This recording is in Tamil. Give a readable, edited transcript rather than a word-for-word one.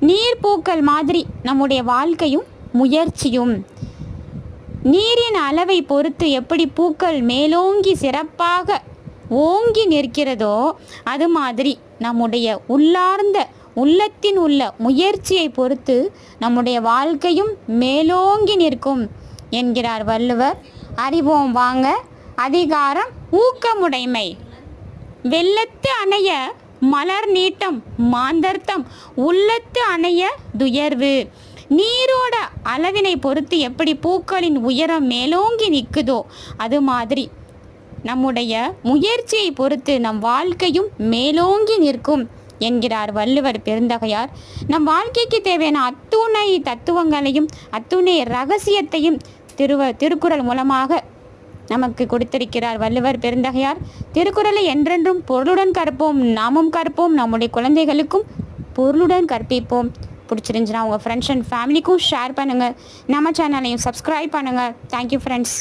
நீர்ப்பூக்கள் மாதிரி நம்முடைய வாழ்க்கையும் முயற்சியும். நீரின் அளவை பொறுத்து எப்படி பூக்கள் மேலோங்கி சிறப்பாக ஓங்கி நிற்கிறதோ அது மாதிரி நம்முடைய உள்ளத்தின் உள்ள முயற்சியை பொறுத்து நம்முடைய வாழ்க்கையும் மேலோங்கி நிற்கும் என்கிறார் வள்ளுவர். அறிவோம் வாங்க. அதிகாரம் ஊக்கமுடைமை. வெள்ளத்து அணைய மலர் நீட்டம் மாந்தர்த்தம் உள்ளத்து அணைய துயர்வு. நீரோட அளவினை பொறுத்து எப்படி பூக்களின் உயரம் மேலோங்கி நிற்குதோ அது மாதிரி நம்முடைய முயற்சியை பொறுத்து நம் வாழ்க்கையும் மேலோங்கி நிற்கும் என்கிறார் வள்ளுவர் பெருந்தகையார். நம் வாழ்க்கைக்கு தேவையான அத்துணை தத்துவங்களையும் அத்துணை ரகசியத்தையும் திருக்குறள் மூலமாக நமக்கு கொடுத்திருக்கிறார் வள்ளுவர் பெருந்தகையார். திருக்குறளை என்றென்றும் பொருளுடன் கற்போம், நாமும் கற்போம், நம்முடைய குழந்தைகளுக்கும் பொருளுடன் கற்பிப்போம். பிடிச்சிருந்துச்சுன்னா உங்கள் ஃப்ரெண்ட்ஸ் அண்ட் ஃபேமிலிக்கும் ஷேர் பண்ணுங்கள். நம்ம சேனலையும் சப்ஸ்கிரைப் பண்ணுங்கள். Thank you friends.